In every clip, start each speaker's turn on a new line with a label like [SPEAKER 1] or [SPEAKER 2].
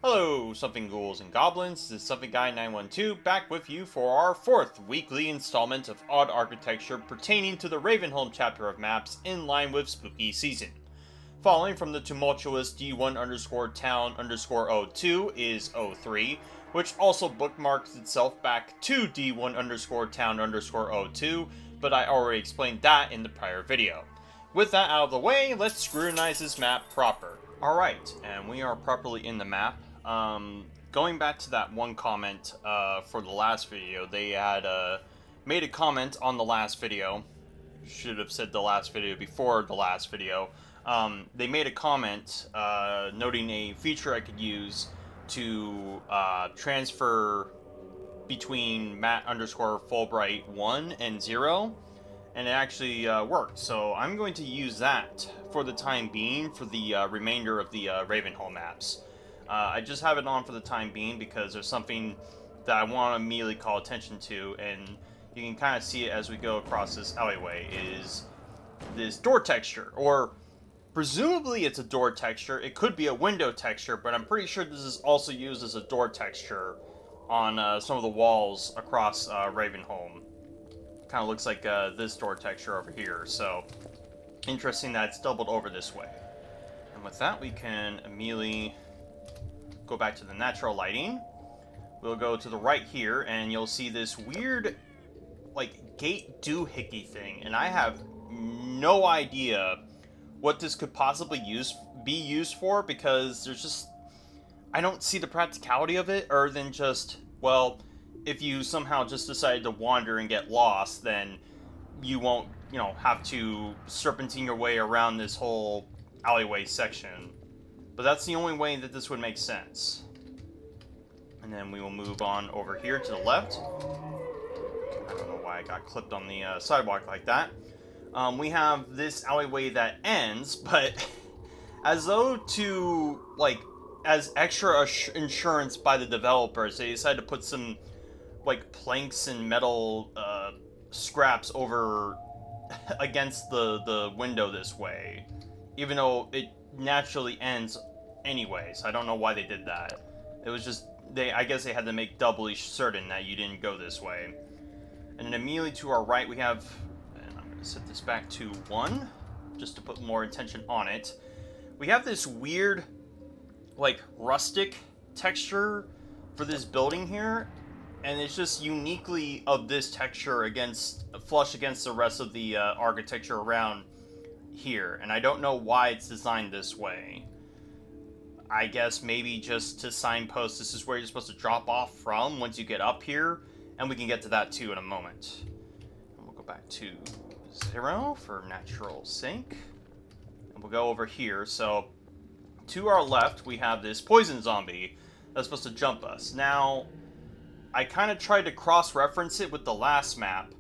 [SPEAKER 1] Hello, Something Ghouls and Goblins. This is Something Guy 912 back with you for our fourth weekly installment of odd architecture pertaining to the Ravenholm chapter of maps in line with spooky season. Following from the tumultuous D1_town_02 is 03, which also bookmarks itself back to D1_town_02, but I already explained that in the prior video. With that out of the way, let's scrutinize this map proper. Alright, and we are properly in the map. Going back to that one comment for the last video, they had made a comment on the last video. Should have said the last video before the last video. They made a comment noting a feature I could use to transfer between Matt_Fulbright1 and 0, and it actually worked. So I'm going to use that for the time being for the remainder of the Ravenholm maps. I just have it on for the time being because there's something that I want to immediately call attention to, and you can kind of see it as we go across this alleyway, is this door texture, or presumably it's a door texture. It could be a window texture, but I'm pretty sure this is also used as a door texture on some of the walls across Ravenholm. Kind of looks like this door texture over here, so interesting that it's doubled over this way. And with that, we can immediately go back to the natural lighting. We'll go to the right here, and you'll see this weird, like, gate doohickey thing, and I have no idea what this could possibly be used for, because there's just, I don't see the practicality of it, other than just, well, if you somehow just decide to wander and get lost, then you won't, have to serpentine your way around this whole alleyway section. But that's the only way that this would make sense. And then we will move on over here to the left. I don't know why I got clipped on the sidewalk like that. We have this alleyway that ends, but as though to, like, as extra insurance by the developers, they decided to put some, like, planks and metal scraps over against the window this way, even though it naturally ends anyways. I don't know why they did that. It was just, I guess they had to make doubly certain that you didn't go this way. And then immediately to our right we have, and I'm going to set this back to 1, just to put more attention on it. We have this weird, like, rustic texture for this building here, and it's just uniquely of this texture flush against the rest of the architecture around here, and I don't know why it's designed this way. I guess maybe just to signpost this is where you're supposed to drop off from once you get up here, and we can get to that too in a moment. And we'll go back to 0 for natural sync, and we'll go over here. So to our left we have this poison zombie that's supposed to jump us. Now I kind of tried to cross-reference it with the last map,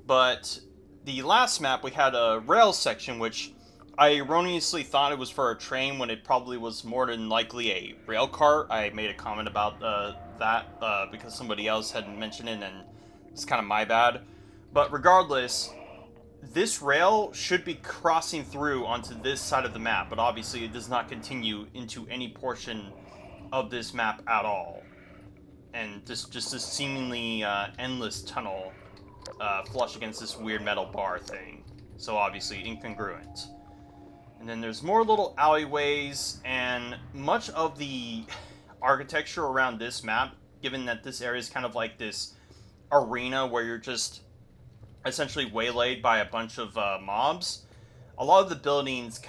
[SPEAKER 1] but the last map we had a rail section which I erroneously thought it was for a train when it probably was more than likely a rail cart. I made a comment about that because somebody else hadn't mentioned it, and it's kind of my bad. But regardless, this rail should be crossing through onto this side of the map, but obviously it does not continue into any portion of this map at all. And just this seemingly endless tunnel flush against this weird metal bar thing. So obviously incongruent. And then there's more little alleyways, and much of the architecture around this map, given that this area is kind of like this arena where you're just essentially waylaid by a bunch of mobs, a lot of the buildings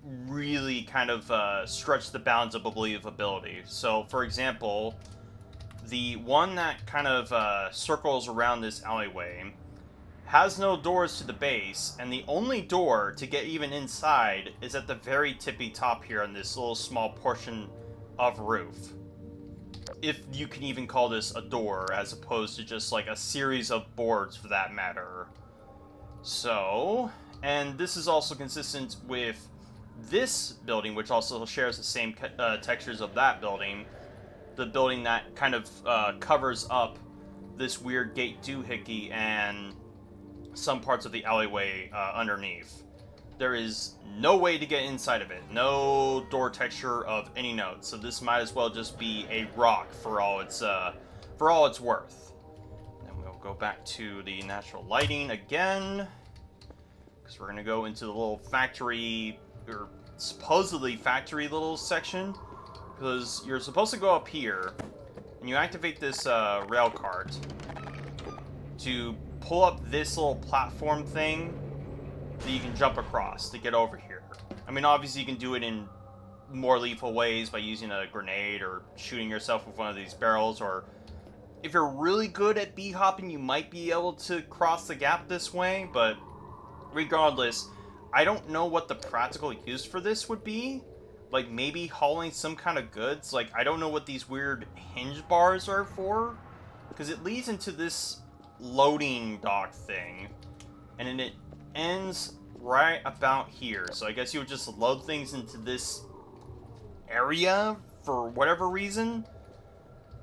[SPEAKER 1] really stretch the bounds of believability. So, for example, the one that kind of circles around this alleyway has no doors to the base, and the only door to get even inside is at the very tippy top here on this little small portion of roof. If you can even call this a door, as opposed to just like a series of boards for that matter. So, and this is also consistent with this building, which also shares the same textures of that building. The building that kind of covers up this weird gate doohickey and some parts of the alleyway underneath. there is no way to get inside of it. No door texture of any note. So this might as well just be a rock for all it's worth. Then we'll go back to the natural lighting again, because we're gonna go into the little factory, or supposedly factory little section, because you're supposed to go up here and you activate this rail cart to pull up this little platform thing that you can jump across to get over here. I mean, obviously you can do it in more lethal ways by using a grenade or shooting yourself with one of these barrels, or if you're really good at bee-hopping, you might be able to cross the gap this way, but regardless, I don't know what the practical use for this would be. Like, maybe hauling some kind of goods. Like, I don't know what these weird hinge bars are for, because it leads into this loading dock thing, and then it ends right about here. So I guess you would just load things into this area for whatever reason.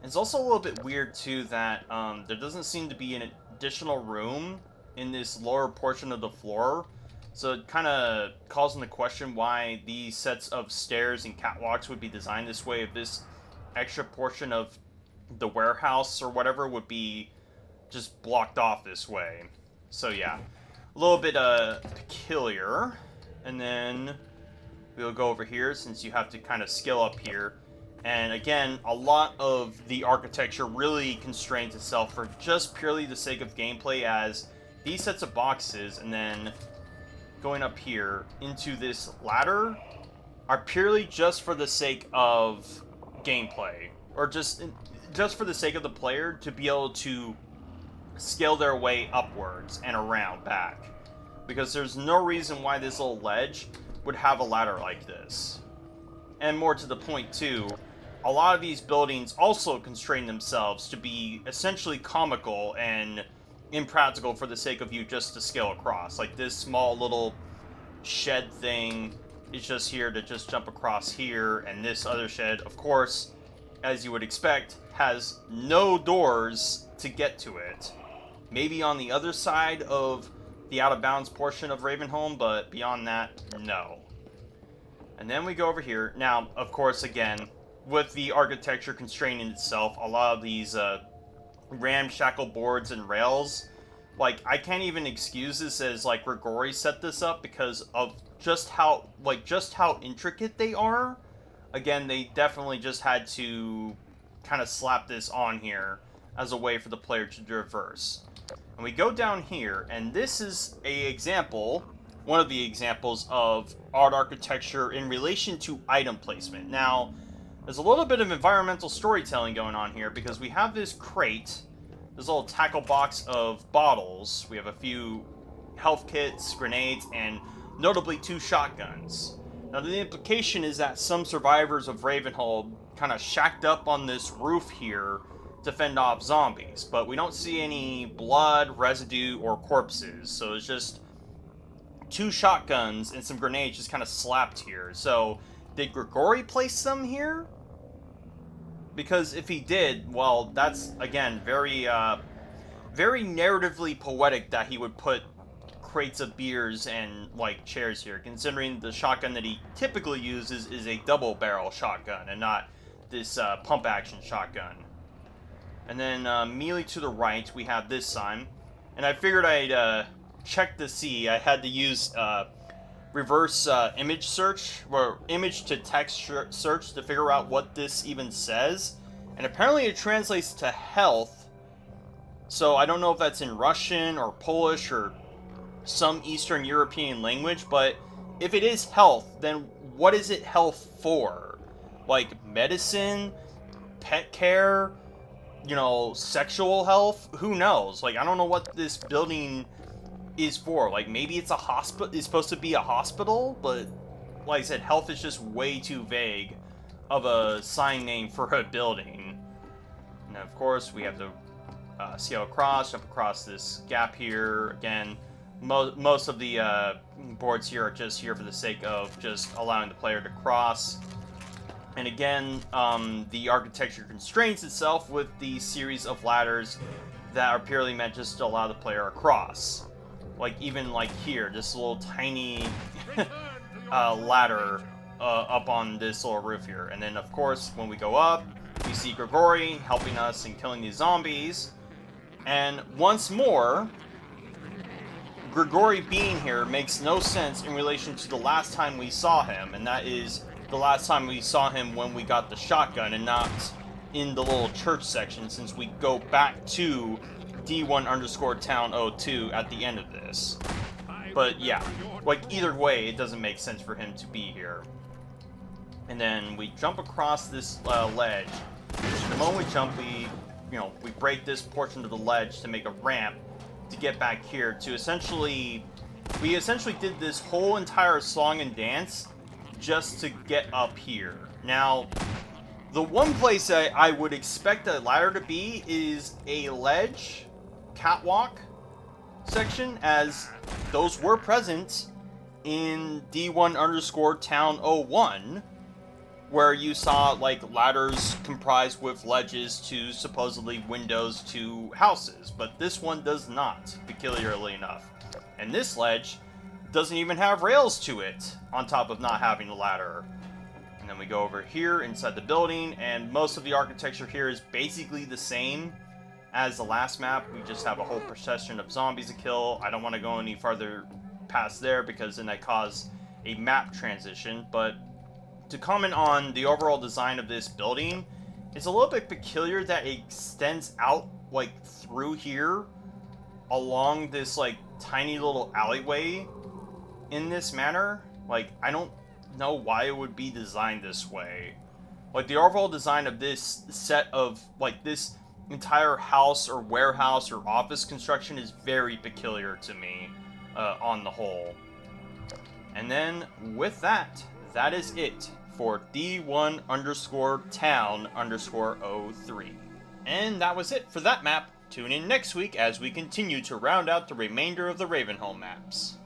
[SPEAKER 1] It's also a little bit weird too that there doesn't seem to be an additional room in this lower portion of the floor, so it kind of calls into question why these sets of stairs and catwalks would be designed this way if this extra portion of the warehouse or whatever would be just blocked off this way. So yeah, a little bit peculiar. And then we'll go over here, since you have to kind of scale up here. And again, a lot of the architecture really constrains itself for just purely the sake of gameplay, as these sets of boxes and then going up here into this ladder are purely just for the sake of gameplay, or just for the sake of the player to be able to scale their way upwards and around back, because there's no reason why this little ledge would have a ladder like this. And more to the point too, a lot of these buildings also constrain themselves to be essentially comical and impractical for the sake of you just to scale across. Like this small little shed thing is just here to just jump across here, and this other shed, of course, as you would expect, has no doors to get to it. Maybe on the other side of the out-of-bounds portion of Ravenholm, but beyond that, no. And then we go over here. Now, of course, again, with the architecture constraining itself, a lot of these ramshackle boards and rails, like, I can't even excuse this as, like, Grigori set this up because of just how intricate they are. Again, they definitely just had to kind of slap this on here as a way for the player to traverse. And we go down here, and this is one of the examples of art architecture in relation to item placement. Now, there's a little bit of environmental storytelling going on here, because we have this crate, this little tackle box of bottles. We have a few health kits, grenades, and notably 2 shotguns. Now, the implication is that some survivors of Ravenholm kind of shacked up on this roof here to fend off zombies, but we don't see any blood, residue, or corpses, so it's just 2 shotguns and some grenades just kind of slapped here. So, did Grigori place them here? Because if he did, well, that's, again, very narratively poetic that he would put crates of beers and, like, chairs here, considering the shotgun that he typically uses is a double-barrel shotgun and not this pump-action shotgun. And then immediately to the right, we have this sign. And I figured I'd check to see. I had to use reverse image search, or image to text search, to figure out what this even says. And apparently it translates to health. So I don't know if that's in Russian or Polish or some Eastern European language, but if it is health, then what is it health for? Like medicine, pet care, you know, sexual health? Who knows? Like, I don't know what this building is for. Like, maybe it's a hospital, it's supposed to be a hospital, but like I said, health is just way too vague of a sign name for a building. And of course, we have to scale across, jump across this gap here. Again, most of the boards here are just here for the sake of just allowing the player to cross. And again, the architecture constrains itself with the series of ladders that are purely meant just to allow the player across. Like, even like here, this little tiny ladder up on this little roof here. And then, of course, when we go up, we see Grigori helping us in killing these zombies. And once more, Grigori being here makes no sense in relation to the last time we saw him, and that is the last time we saw him when we got the shotgun and not in the little church section, since we go back to D1_Town02 at the end of this. But yeah, like either way, it doesn't make sense for him to be here. And then we jump across this ledge. The moment we jump, we break this portion of the ledge to make a ramp to get back here to essentially... We essentially did this whole entire song and dance just to get up here. Now, the one place I would expect a ladder to be is a ledge catwalk section, as those were present in D1_Town01, where you saw like ladders comprised with ledges to supposedly windows to houses, but this one does not, peculiarly enough. And this ledge doesn't even have rails to it, on top of not having a ladder. And then we go over here inside the building, and most of the architecture here is basically the same as the last map. We just have a whole procession of zombies to kill. I don't want to go any farther past there because then I cause a map transition, but to comment on the overall design of this building, it's a little bit peculiar that it extends out like through here along this like tiny little alleyway in this manner. Like, I don't know why it would be designed this way. Like, the overall design of this set of like this entire house or warehouse or office construction is very peculiar to me on the whole. And then with that, that is it for D1_Town_03. And that was it for that map. Tune in next week as we continue to round out the remainder of the Ravenholm maps.